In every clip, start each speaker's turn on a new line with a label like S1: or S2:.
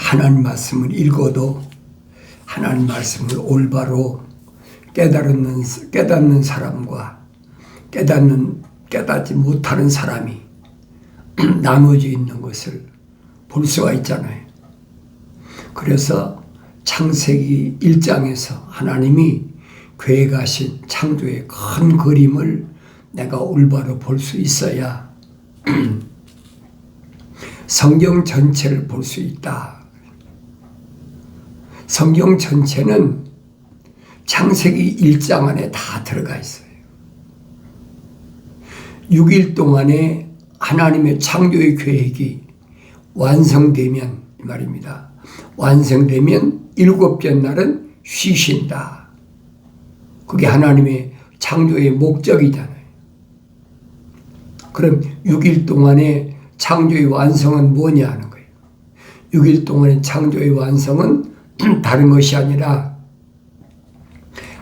S1: 하나님 말씀을 읽어도 하나님 말씀을 올바로 깨닫는 사람과 깨닫지 못하는 사람이 나눠져 있는 것을 볼 수가 있잖아요. 그래서 창세기 1장에서 하나님이 계획하신 창조의 큰 그림을 내가 올바로 볼 수 있어야 성경 전체를 볼 수 있다. 성경 전체는 창세기 1장 안에 다 들어가 있어요. 6일 동안에 하나님의 창조의 계획이 완성되면 이 말입니다. 완성되면 7째 날은 쉬신다. 그게 하나님의 창조의 목적이잖아요. 그럼 6일 동안의 창조의 완성은 뭐냐 하는 거예요. 6일 동안의 창조의 완성은 다른 것이 아니라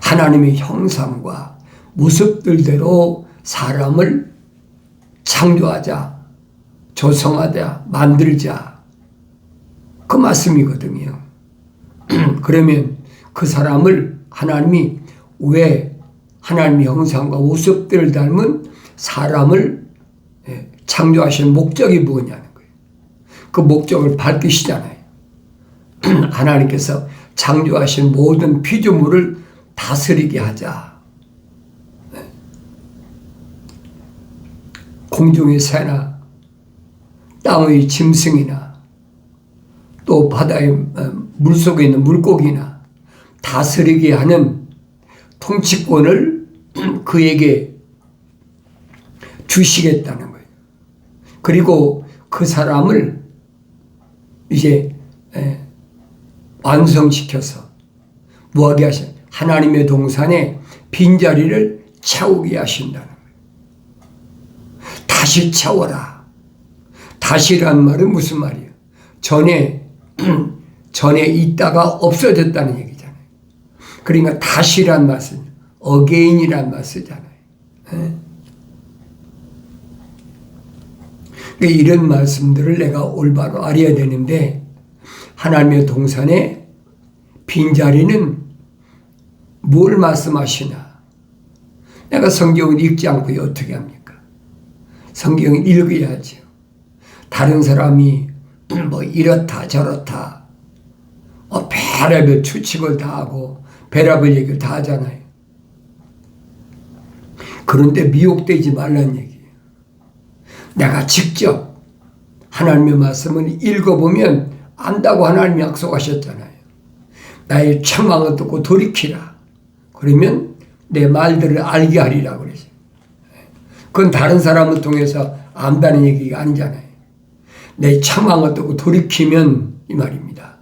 S1: 하나님의 형상과 모습들대로 사람을 창조하자, 조성하자, 만들자. 그 말씀이거든요. 그러면 그 사람을 하나님이 왜 하나님의 형상과 모습들을 닮은 사람을 창조하신 목적이 뭐냐는 거예요. 그 목적을 밝히시잖아요. 하나님께서 창조하신 모든 피조물을 다스리게 하자. 공중의 새나 땅의 짐승이나 또 바다의 물속에 있는 물고기나 다스리게 하는 통치권을 그에게 주시겠다는 거예요. 그리고 그 사람을 이제 완성시켜서 뭐하게 하셔? 하나님의 동산에 빈자리를 채우게 하신다는 거예요. 다시 채워라. 다시란 말은 무슨 말이에요? 전에 있다가 없어졌다는 얘기잖아요. 그러니까 다시란 말은 again이란 말 쓰잖아요. 이런 말씀들을 내가 올바로 알아야 되는데 하나님의 동산에 빈자리는 뭘 말씀하시나? 내가 성경을 읽지 않고 어떻게 합니까? 성경을 읽어야죠. 다른 사람이 뭐 이렇다 저렇다 별의별 추측을 다 하고 별의별 얘기를 다 하잖아요. 그런데 미혹되지 말라는 얘기예요. 내가 직접 하나님의 말씀을 읽어보면 안다고 하나님이 약속하셨잖아요. 나의 책망을 듣고 돌이키라. 그러면 내 말들을 알게 하리라 그러죠. 그건 다른 사람을 통해서 안다는 얘기가 아니잖아요. 내 책망을 듣고 돌이키면 이 말입니다.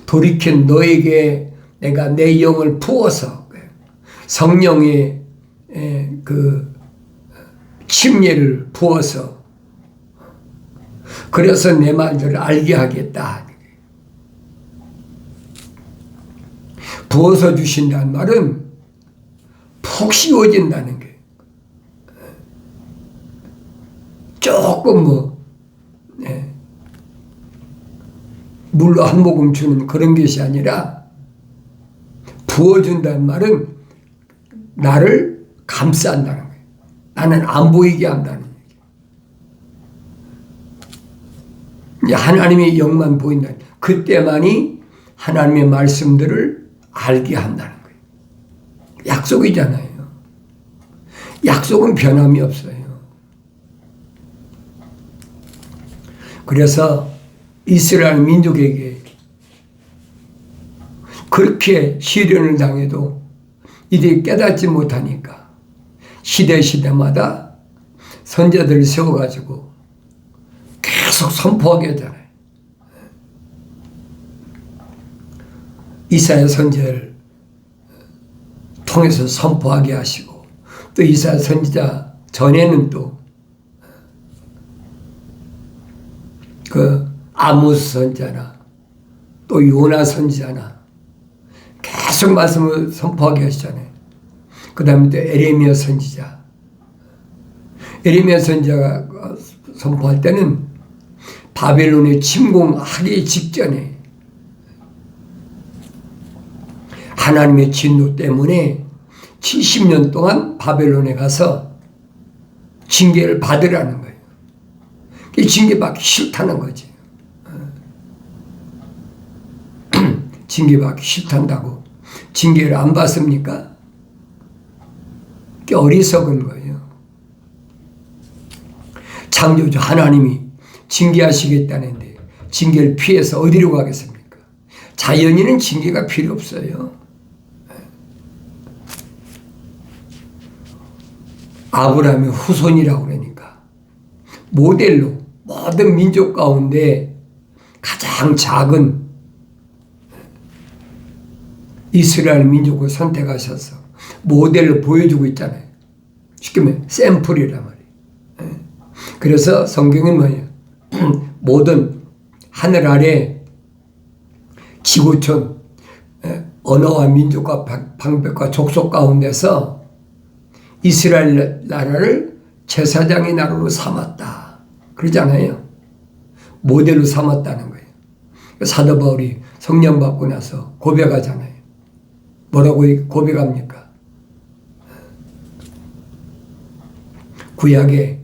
S1: 돌이킨 너에게 내가 내 영을 부어서 성령의 그 침례를 부어서 그래서 내 말들을 알게 하겠다. 부어서 주신다는 말은 푹 씌워진다는 게 조금 물로 한 모금 주는 그런 것이 아니라 부어준다는 말은 나를 감싼다는 거예요. 나는 안 보이게 한다는 얘기예요. 하나님의 영만 보인다. 그때만이 하나님의 말씀들을 알게 한다는 거예요. 약속이잖아요. 약속은 변함이 없어요. 그래서 이스라엘 민족에게 그렇게 시련을 당해도 이들이 깨닫지 못하니까 시대마다 선자들을 세워가지고 계속 선포하게 하잖아요. 이사야 선지자를 통해서 선포하게 하시고 또 이사야 선지자 전에는 또 그 아모스 선지자나 또 요나 선지자나 계속 말씀을 선포하게 하시잖아요. 그 다음에 또 에레미야 선지자. 에레미야 선지자가 선포할 때는 바벨론에 침공하기 직전에 하나님의 진노 때문에 70년 동안 바벨론에 가서 징계를 받으라는 거예요. 징계받기 싫다는 거지. 징계받기 싫단다고 징계를 안 받습니까? 어리석은 거예요. 창조주 하나님이 징계하시겠다는데 징계를 피해서 어디로 가겠습니까? 자연인은 징계가 필요 없어요. 아브라함의 후손이라고 그러니까 모델로 모든 민족 가운데 가장 작은 이스라엘 민족을 선택하셔서 모델로 보여주고 있잖아요. 쉽게 말하면 샘플이란 말이에요. 그래서 성경은 뭐예요? 모든 하늘 아래 지구촌 언어와 민족과 방백과 족속 가운데서 이스라엘 나라를 제사장의 나라로 삼았다. 그러잖아요. 모델로 삼았다는 거예요. 사도 바울이 성령 받고 나서 고백하잖아요. 뭐라고 고백합니까? 구약의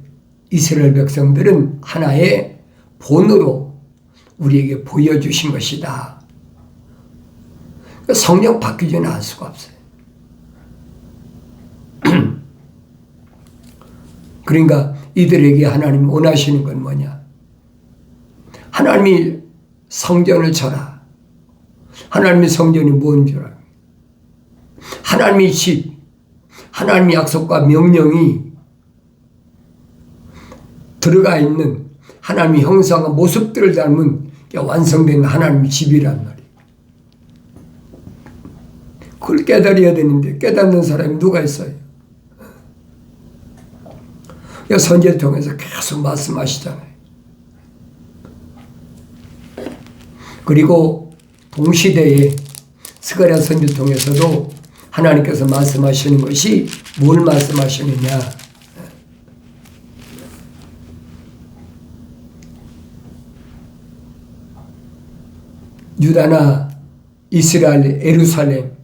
S1: 이스라엘 백성들은 하나의 본으로 우리에게 보여주신 것이다. 성령 받기 전에 알 수가 없어요. 그러니까 이들에게 하나님이 원하시는 건 뭐냐? 하나님이 성전을 쳐라. 하나님의 성전이 뭔 줄 알아요? 하나님의 집, 하나님의 약속과 명령이 들어가 있는 하나님의 형상과 모습들을 닮은 완성된 하나님의 집이란 말이에요. 그걸 깨달아야 되는데 깨닫는 사람이 누가 있어요? 선지를 통해서 계속 말씀하시잖아요. 그리고 동시대에 스가랴 선지를 통해서도 하나님께서 말씀하시는 것이 뭘 말씀하시느냐? 유다나 이스라엘, 예루살렘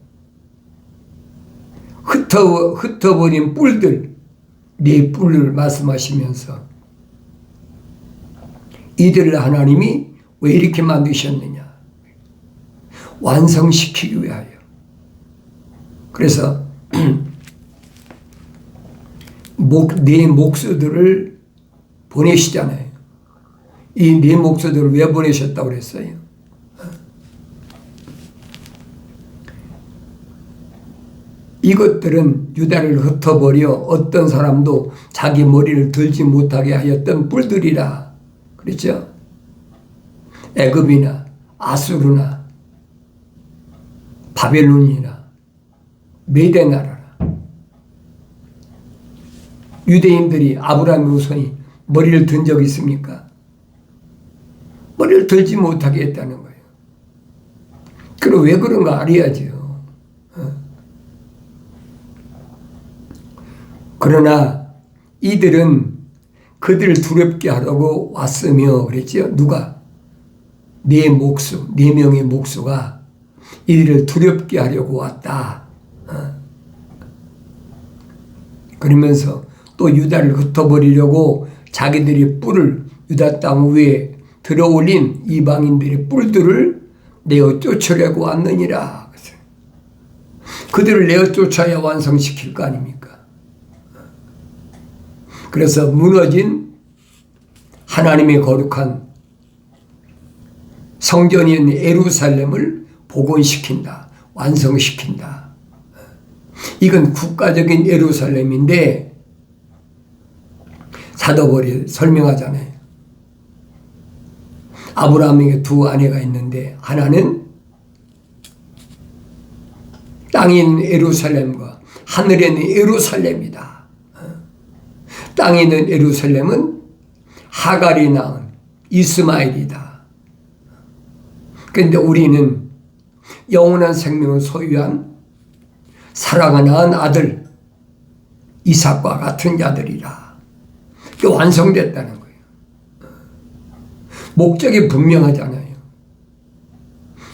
S1: 흩어버린 뿔들, 네 뿔을 말씀하시면서 이들을 하나님이 왜 이렇게 만드셨느냐? 완성시키기 위하여. 그래서 네 목수들을 보내시잖아요. 이 네 목수들을 왜 보내셨다고 그랬어요? 이것들은 유다를 흩어버려 어떤 사람도 자기 머리를 들지 못하게 하였던 뿔들이라 그랬죠. 애굽이나 아수르나 바벨론이나 메대 나라라. 유대인들이 아브라함의 후손이 머리를 든 적이 있습니까? 머리를 들지 못하게 했다는 거예요. 그럼 왜 그런가 알아야죠. 그러나 이들은 그들을 두렵게 하려고 왔으며 그랬죠. 누가? 네 목수, 4명의 목수가 이들을 두렵게 하려고 왔다. 그러면서 또 유다를 흩어버리려고 자기들이 뿔을 유다 땅 위에 들어올린 이방인들의 뿔들을 내어 쫓으려고 왔느니라. 그들을 내어 쫓아야 완성시킬 거 아닙니까? 그래서 무너진 하나님의 거룩한 성전인 예루살렘을 복원시킨다. 완성시킨다. 이건 국가적인 예루살렘인데 사도 바울이 설명하잖아요. 아브라함에게 2 아내가 있는데 하나는 땅에 있는 예루살렘과 하늘에 있는 예루살렘이다. 땅에 있는 예루살렘은 하갈이 낳은 이스마엘이다. 그런데 우리는 영원한 생명을 소유한 사라가 낳은 아들 이삭과 같은 자들이라. 그게 완성됐다는 거예요. 목적이 분명하잖아요.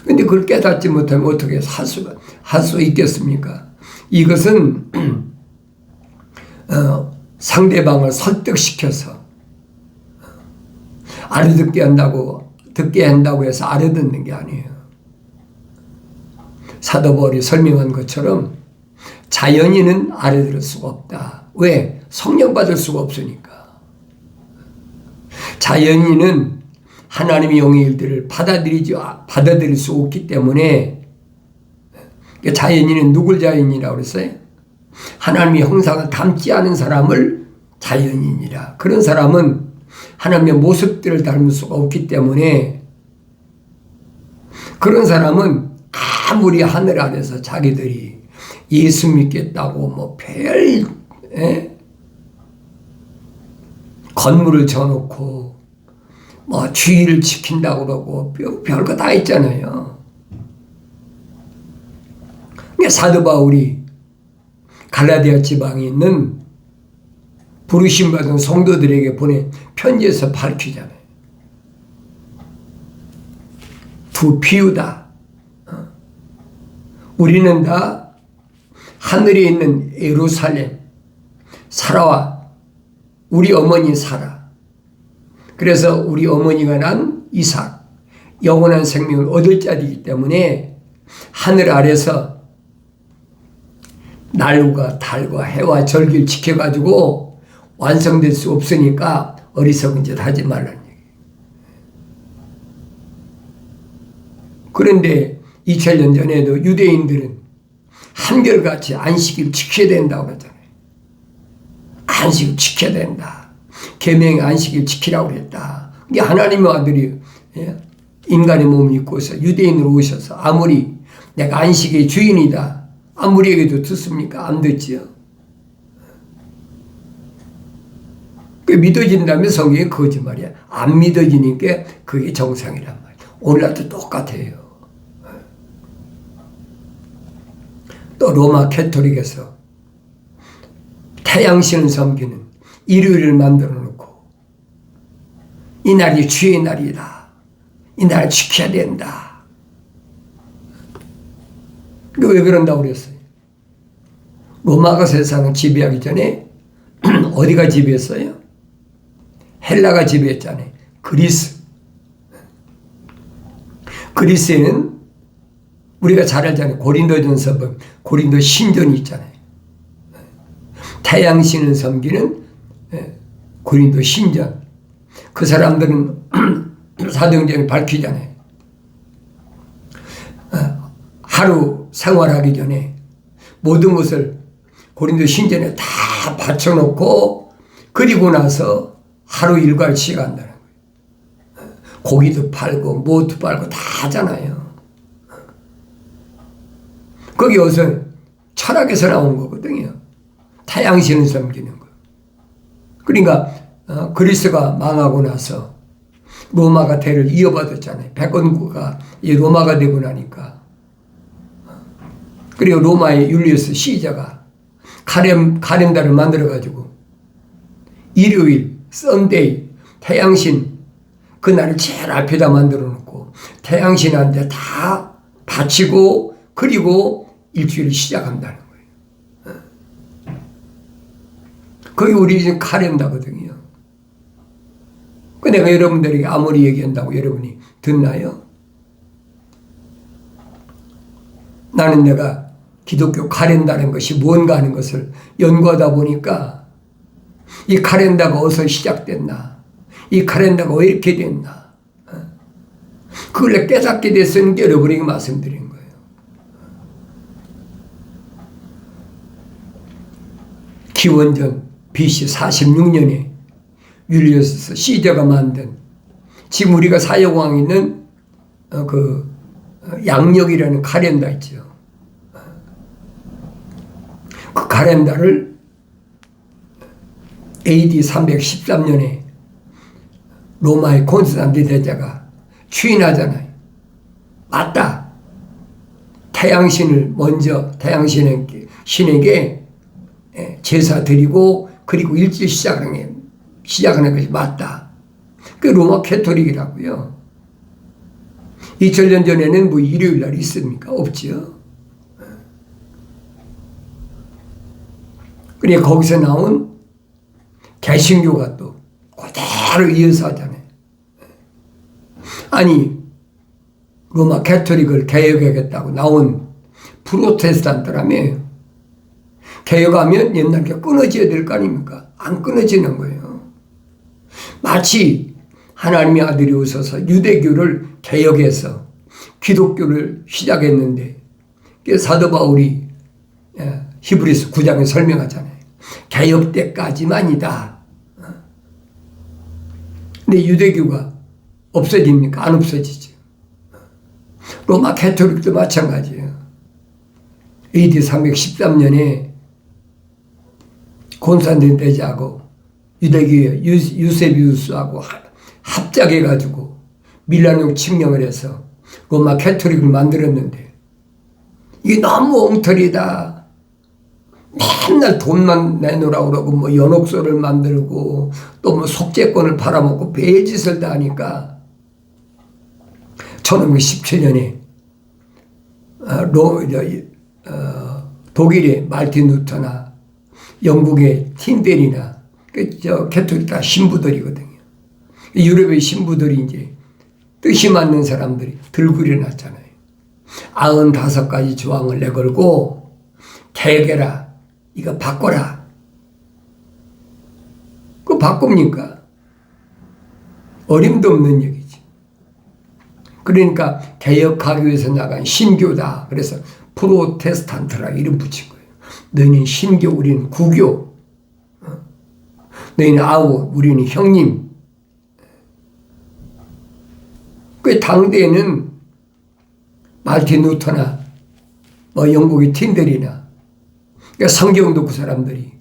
S1: 근데 그걸 깨닫지 못하면 어떻게 할 수 있겠습니까? 이것은 상대방을 설득시켜서 알아듣게 한다고 해서 알아듣는 게 아니에요. 사도 바울이 설명한 것처럼 자연인은 알아들을 수가 없다. 왜? 성령 받을 수가 없으니까. 자연인은 하나님의 영의 일들을 받아들일 수 없기 때문에, 자연인은 누굴 자연이라고 그랬어요? 하나님의 형상을 담지 않은 사람을 자연인이라. 그런 사람은 하나님의 모습들을 닮을 수가 없기 때문에, 그런 사람은 아무리 하늘 아래서 자기들이 예수 믿겠다고 건물을 져놓고 주의를 지킨다고 그러고 별거 다 있잖아요. 사도 바울이 갈라디아 지방에 있는 부르심 받은 성도들에게 보낸 편지에서 밝히잖아요. 두 피우다. 우리는 다 하늘에 있는 예루살렘 사라와 우리 어머니 사라. 그래서 우리 어머니가 난 이삭, 영원한 생명을 얻을 자이기 때문에 하늘 아래서 날과 달과 해와 절기를 지켜가지고 완성될 수 없으니까 어리석은 짓 하지 말라는 얘기예요. 그런데 2000년 전에도 유대인들은 한결같이 안식일을 지켜야 된다고 그랬잖아요. 안식을 지켜야 된다. 계명의 안식일 지키라고 그랬다. 이게 하나님의 아들이 인간의 몸을 입고서 유대인으로 오셔서 아무리 내가 안식의 주인이다 아무리 얘기도 듣습니까? 안 듣지요. 그 믿어진다면 성경이 거짓말이야. 안 믿어지니까 그게 정상이란 말이야. 오늘날도 똑같아요. 또 로마 캐토릭에서 태양신을 섬기는 일요일을 만들어 놓고 이 날이 주의 날이다. 이 날을 지켜야 된다. 왜 그런다고 그랬어요? 로마가 세상을 지배하기 전에 어디가 지배했어요? 헬라가 지배했잖아요. 그리스에는 우리가 잘 알잖아요. 고린도전서 보면 고린도 신전이 있잖아요. 태양신을 섬기는 고린도 신전. 그 사람들은 사도행전에 밝히잖아요. 하루 생활하기 전에 모든 것을 고린도 신전에 다 받쳐놓고 그리고 나서 하루 일과를 시간다는 거예요. 고기도 팔고 뭐도 팔고 다 하잖아요. 거기 어디서 철학에서 나온 거거든요. 태양신을 섬기는 거. 그러니까 그리스가 망하고 나서 로마가 대를 이어받았잖아요. 백원구가 로마가 되고 나니까. 그리고 로마의 율리우스 시저가 카렌다를 만들어가지고 일요일, 썬데이, 태양신 그날을 제일 앞에다 만들어 놓고 태양신한테 다 바치고 그리고 일주일을 시작한다는 거예요. 그게 우리 지금 카렌다거든요. 그 내가 여러분들에게 아무리 얘기한다고 여러분이 듣나요? 나는 내가 기독교 카렌다는 것이 뭔가 하는 것을 연구하다 보니까 이 카렌다가 어디서 시작됐나? 이 카렌다가 왜 이렇게 됐나? 그걸 깨닫게 됐으니 여러분에게 말씀드린 거예요. 기원전 BC 46년에 율리우스 시저가 만든 지금 우리가 사용하고 있는 그 양력이라는 카렌다 있죠. 그 카렌다를 AD 313년에 로마의 콘스탄틴 대제가 추인하잖아요. 맞다. 태양신을 먼저 신에게 제사 드리고 그리고 일주일 시작하는 것이 맞다. 그게 로마 캐토릭이라고요. 2000년 전에는 뭐 일요일 날 있습니까? 없지요. 그러니까 거기서 나온 개신교가 또 그대로 이어서 하잖아요. 아니 로마 가톨릭을 개혁하겠다고 나온 프로테스탄트라며 개혁하면 옛날 게 끊어져야 될 거 아닙니까? 안 끊어지는 거예요. 마치 하나님의 아들이 오셔서 유대교를 개혁해서 기독교를 시작했는데 사도 바울이 히브리서 9장에 설명하잖아요. 개혁 때까지만이다. 근데 유대교가 없어집니까? 안 없어지죠. 로마 가톨릭도 마찬가지예요. AD 313년에 곤스탄틴 대제하고 유대교의 유세비우스하고 합작해가지고 밀라노 칙령을 해서 로마 가톨릭을 만들었는데 이게 너무 엉터리다. 맨날 돈만 내놓으라고 그러고 뭐 연옥소를 만들고 또 뭐 속죄권을 팔아먹고 배짓을 다 하니까 1917년에 독일의 말틴 루터나 영국의 틴델이나 가톨릭 다 신부들이거든요. 유럽의 신부들이 이제 뜻이 맞는 사람들이 들고 일어났잖아요. 95가지 조항을 내걸고 개혁해라. 이거 바꿔라. 그거 바꿉니까? 어림도 없는 얘기지. 그러니까 개혁하기 위해서 나간 신교다. 그래서 프로테스탄트라 이름 붙인 거예요. 너희는 신교, 우리는 구교. 너희는 아우, 우리는 형님. 그 당대에는 말틴 루터나 뭐 영국의 틴델이나 그러니까 성경도 그 사람들이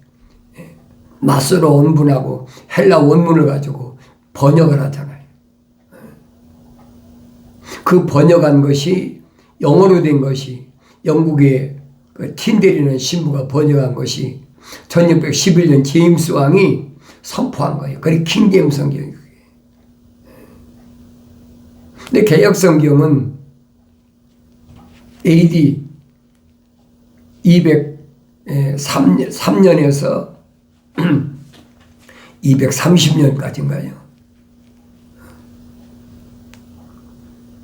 S1: 마스로 원문하고 헬라 원문을 가지고 번역을 하잖아요. 그 번역한 것이 영어로 된 것이 영국의 그 틴델이라는 신부가 번역한 것이 1611년 제임스 왕이 선포한 거예요. 그게 킹제임스 성경이에요. 근데 개혁 성경은 AD 203년에서 230년까지인가요?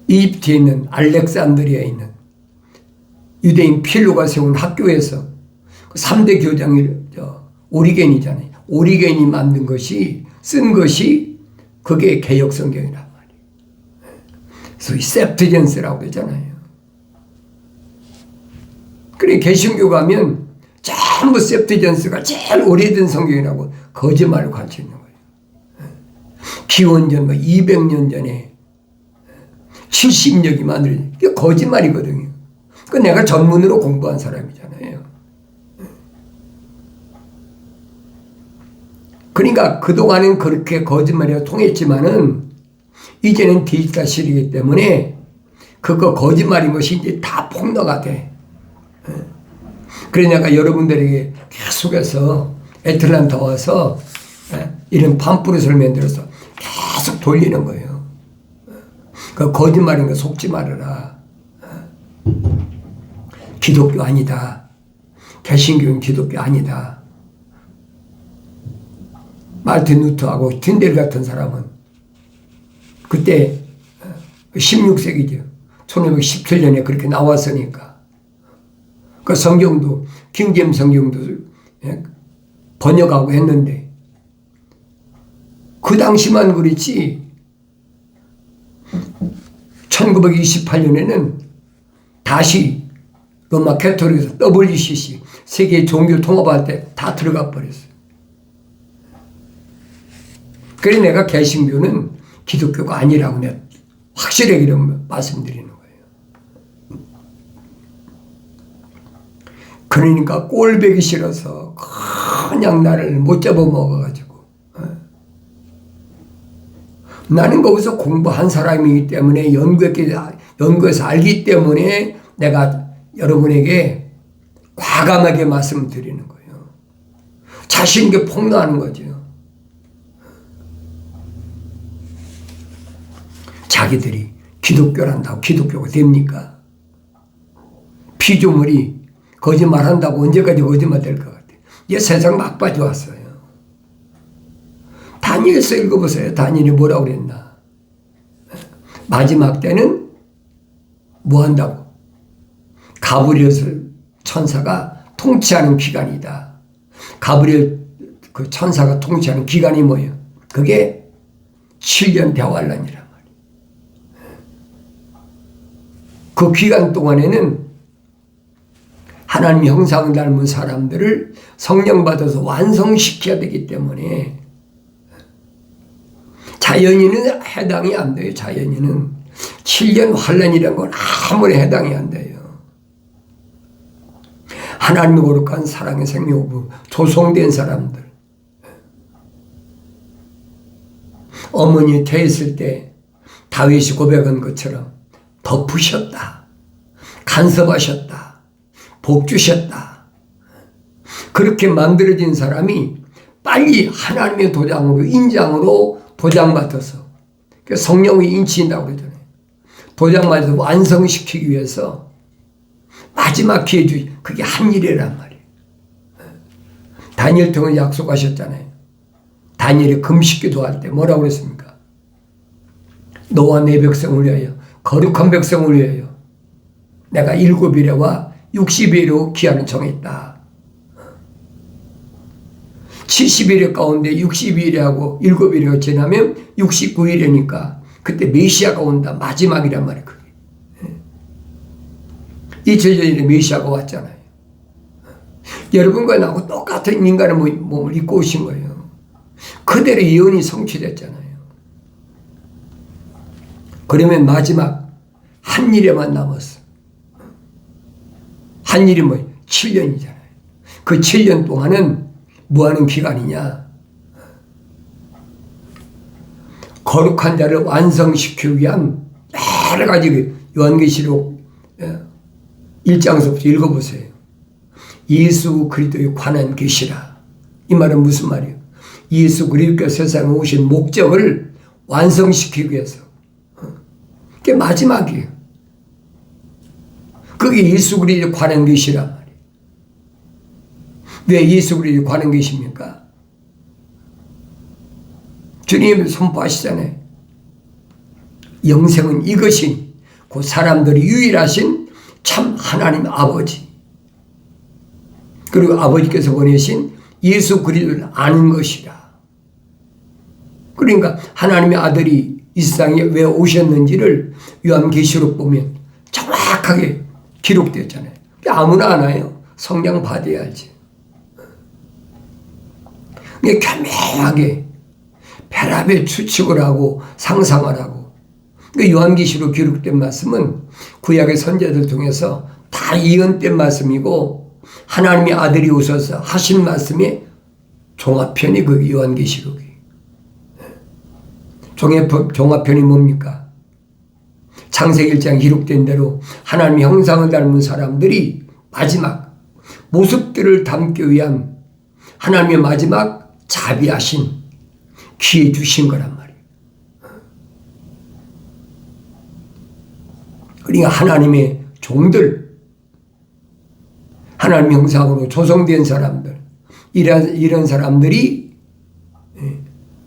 S1: 이집트에 있는 알렉산드리아에 있는 유대인 필로가 세운 학교에서 3대 교장이 오리겐이잖아요. 오리겐이 만든 것이 쓴 것이 그게 개혁 성경이란 말이에요. 소위 셉트젠스라고 그러잖아요. 그래 개신교 가면 전부 셉트젠스가 제일 오래된 성경이라고 거짓말을 가르쳐 있는 거예요. 기원전 200년 전에 70력이 만들어진 이게 거짓말이거든요. 그 내가 전문으로 공부한 사람이잖아요. 그러니까 그동안은 그렇게 거짓말이 통했지만은 이제는 디지털 시대이기 때문에 그거 거짓말인 것이 이제 다 폭로가 돼. 그래서 내가 여러분들에게 계속해서 애틀란타 와서 이런 팜프렛을 만들어서 계속 돌리는 거예요. 그 거짓말인 거 속지 말아라. 기독교 아니다. 개신교는 기독교 아니다. 말틴 루터하고 틴델 같은 사람은 그때 16세기죠. 1517년에 그렇게 나왔으니까 그 성경도 킹제임 성경도 번역하고 했는데 그 당시만 그렇지 1928년에는 다시 로마 가톨릭에서 WCC 세계 종교 통합할 때 다 들어가 버렸어요. 그래서 내가 개신교는 기독교가 아니라고 내가 확실하게 이런 말씀드리는 거예요. 그러니까 꼴배기 싫어서 그냥 나를 못 잡아먹어가지고 나는 거기서 공부한 사람이기 때문에 연구해서 알기 때문에 내가 여러분에게 과감하게 말씀드리는 거예요. 자신있게 폭로하는 거죠. 자기들이 기독교란다고 기독교가 됩니까? 피조물이 거짓말한다고 언제까지 거짓말 될 것 같아요. 이제 세상 막바지 왔어요. 다니엘서 읽어보세요. 다니엘이 뭐라고 그랬나. 마지막 때는 뭐 한다고? 가브리엘 천사가 통치하는 기간이다. 가브리엘 그 천사가 통치하는 기간이 뭐예요? 그게 7년 대환란이란 말이에요. 그 기간 동안에는 하나님 형상을 닮은 사람들을 성령 받아서 완성시켜야 되기 때문에 자연인은 해당이 안 돼요. 자연인은 7년 환란이라는 건 아무리 해당이 안 돼요. 하나님의 거룩한 사랑의 생명으로 조성된 사람들. 어머니 퇴했을 때 다윗이 고백한 것처럼 덮으셨다. 간섭하셨다. 복 주셨다. 그렇게 만들어진 사람이 빨리 하나님의 도장으로 인장으로 도장받아서 성령이 인치인다고 그러잖아요. 도장받아서 완성시키기 위해서 마지막 기회 주시 그게 한 일이란 말이에요. 다니엘 통해 약속하셨잖아요. 다니엘이 금식기도 할 때 뭐라고 그랬습니까? 너와 내 백성을 위하여 거룩한 백성을 위하여 내가 7일에와 60일로 기한을 정했다. 70일 가운데 60일하고 7일이 지나면 69일이니까 그때 메시아가 온다. 마지막이란 말이에요. 그게. 2000년 전에 메시아가 왔잖아요. 여러분과 나하고 똑같은 인간의 몸을 입고 오신 거예요. 그대로 예언이 성취됐잖아요. 그러면 마지막 한 일에만 남았어. 한 일이 뭐예요? 7년이잖아요. 그 7년 동안은 뭐 하는 기간이냐? 거룩한 자를 완성시키기 위한 여러 가지 요한계시록 1장서부터 읽어보세요. 예수 그리스도에 관한 계시라. 이 말은 무슨 말이에요? 예수 그리스도께서 세상에 오신 목적을 완성시키기 위해서. 그게 마지막이에요. 그게 예수 그리스도에 관한 계시란 말이에요. 왜 예수 그리스도에 관한 계십니까? 주님이 선포하시잖아요. 영생은 이것이 그 사람들이 유일하신 참 하나님 아버지 그리고 아버지께서 보내신 예수 그리스도를 아는 것이라. 그러니까 하나님의 아들이 이 세상에 왜 오셨는지를 요한계시록 보면 정확하게 기록되었잖아요. 아무나 아나요? 성령 받아야 알지. 교묘하게 별 추측을 하고 상상을 하고 요한계시록 기록된 말씀은 구약의 선지자들 통해서 다 예언된 말씀이고 하나님의 아들이 오셔서 하신 말씀의 종합편이 그 요한계시록이. 종합편이 뭡니까? 창세기 1장 기록된 대로 하나님의 형상을 닮은 사람들이 마지막 모습들을 담기 위한 하나님의 마지막 자비하신 기회 주신 거란 말이에요. 그러니까 하나님의 종들, 하나님 형상으로 조성된 사람들, 이런 사람들이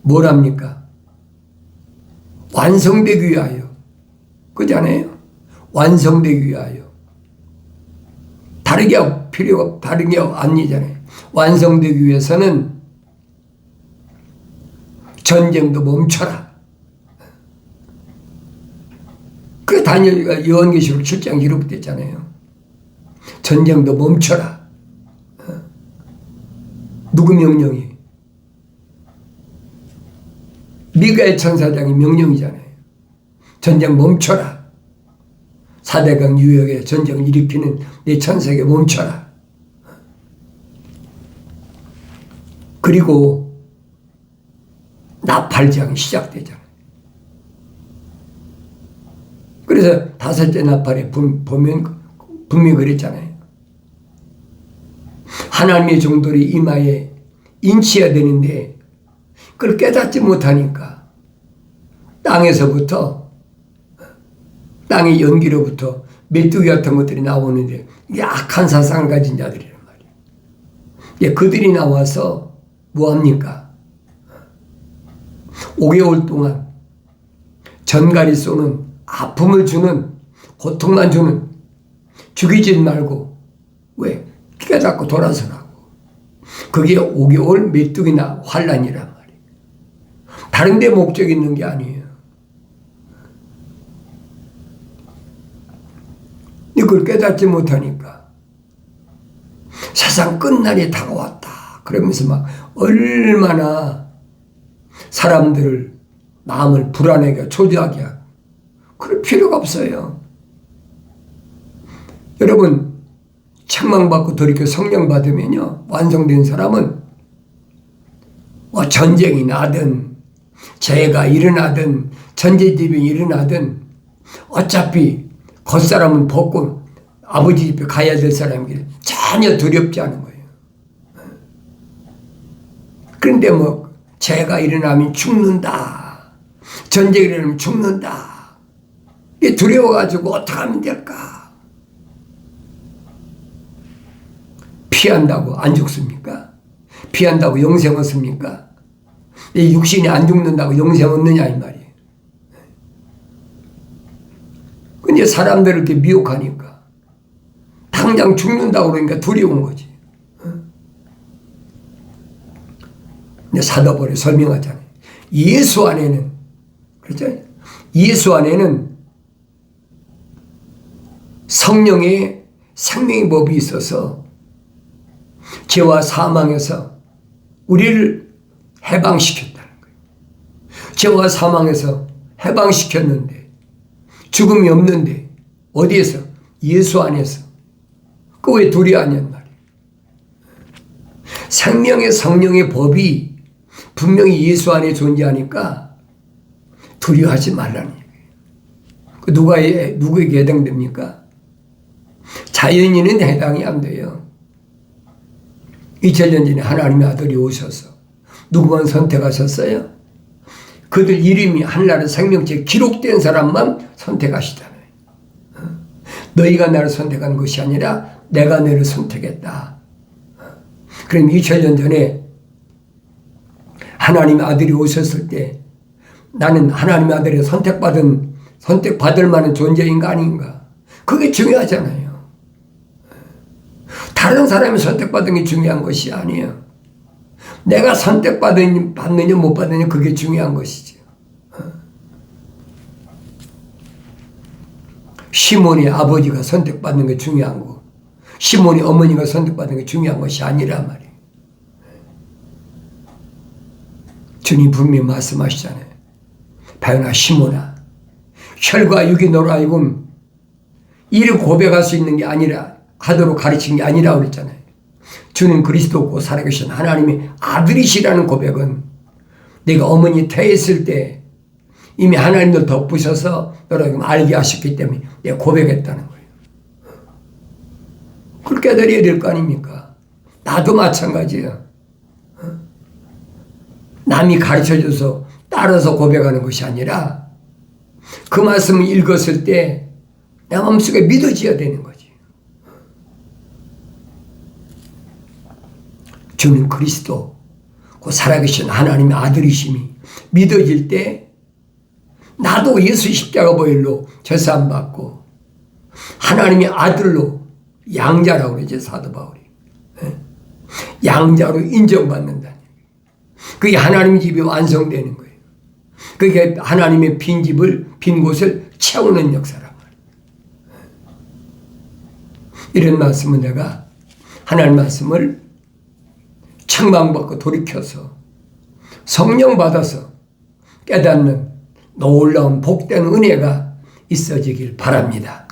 S1: 뭐랍니까? 완성되기 위하여. 그렇잖아요? 완성되기 위하여. 다르게 필요가 다른 게 아니잖아요. 완성되기 위해서는 전쟁도 멈춰라. 그 다니엘가 요한계시록 7장 기록됐잖아요. 전쟁도 멈춰라. 누구 명령이? 미가엘 천사장이 명령이잖아요. 전쟁 멈춰라. 4대강 유역에 전쟁을 일으키는 내 천사에게 멈춰라. 그리고 나팔장이 시작되잖아요. 그래서 5째 나팔에 보면 분명히 그랬잖아요. 하나님의 종들이 이마에 인치해야 되는데 그걸 깨닫지 못하니까 땅에서부터 땅의 연기로부터 메뚜기 같은 것들이 나오는데 이게 악한 사상을 가진 자들이란 말이에요. 예, 그들이 나와서 뭐합니까? 5개월 동안 전갈이 쏘는 아픔을 주는, 고통만 주는, 죽이지 말고, 왜? 깨닫고 돌아서라고. 그게 5개월 메뚜기나 환란이란 말이에요. 다른 데 목적이 있는 게 아니에요. 이걸 깨닫지 못하니까 세상 끝날이 다가왔다 그러면서 막 얼마나 사람들을 마음을 불안하게 초조하게 하고, 그럴 필요가 없어요. 여러분, 책망받고 돌이켜 성령 받으면요, 완성된 사람은 전쟁이 나든 재해가 일어나든 전쟁집이 일어나든 어차피 겉사람은 벗고 아버지 집에 가야 될 사람이 전혀 두렵지 않은 거예요. 그런데 뭐 재해가 일어나면 죽는다, 전쟁이 일어나면 죽는다, 이게 두려워가지고 어떻게 하면 될까? 피한다고 안 죽습니까? 피한다고 영생 얻습니까? 이 육신이 안 죽는다고 영생 얻느냐 이 말이에요. 근데 사람들을 이렇게 미혹하니까 당장 죽는다고 그러니까 두려운 거지. 근데 사도바울이 설명하잖아요. 예수 안에는, 그렇죠? 예수 안에는 성령의 생명의 법이 있어서 죄와 사망에서 우리를 해방시켰다는 거예요. 죄와 사망에서 해방시켰는데 죽음이 없는데 어디에서? 예수 안에서. 그 왜 두려워하냔 말이에요. 생명의 성령의 법이 분명히 예수 안에 존재하니까 두려워하지 말라는 얘기예요. 누구에게 해당됩니까? 자연인은 해당이 안 돼요. 2000년 전에 하나님의 아들이 오셔서 누구만 선택하셨어요? 그들 이름이 하늘나라 생명책에 기록된 사람만 선택하시잖아요. 너희가 나를 선택한 것이 아니라 내가 너를 선택했다. 그럼 2000년 전에 하나님의 아들이 오셨을 때 나는 하나님의 아들이 선택받을 만한 존재인가 아닌가? 그게 중요하잖아요. 다른 사람이 선택받은 게 중요한 것이 아니에요. 내가 선택받느냐 못 받느냐 그게 중요한 것이죠. 시몬의 아버지가 선택받는 게 중요한 거, 시몬의 어머니가 선택받는 게 중요한 것이 아니란 말이에요. 주님 분명히 말씀하시잖아요. 바요나 시몬아, 혈과 육이 너로 하여금 이를 고백할 수 있는 게 아니라 하도록 가르친 게 아니라 그랬잖아요. 주는 그리스도고 살아계신 하나님의 아들이시라는 고백은 내가 어머니 태했을 때 이미 하나님도 덮으셔서 너를 알게 하셨기 때문에 내가 고백했다는 거예요. 그걸 깨달아야 될 거 아닙니까? 나도 마찬가지예요. 남이 가르쳐줘서 따라서 고백하는 것이 아니라 그 말씀을 읽었을 때 내 마음속에 믿어져야 되는 거지. 주는 그리스도, 그 살아계신 하나님의 아들이심이 믿어질 때 나도 예수 십자가 보혈로 죄사함 받고 하나님의 아들로 양자라고 그러죠, 사도 바울이. 양자로 인정받는다는 얘기예요. 그게 하나님의 집이 완성되는 거예요. 그게 하나님의 빈 곳을 채우는 역사란 말이에요. 이런 말씀은 내가 하나님 말씀을 책망받고 돌이켜서 성령 받아서 깨닫는 놀라운 복된 은혜가 있어지길 바랍니다.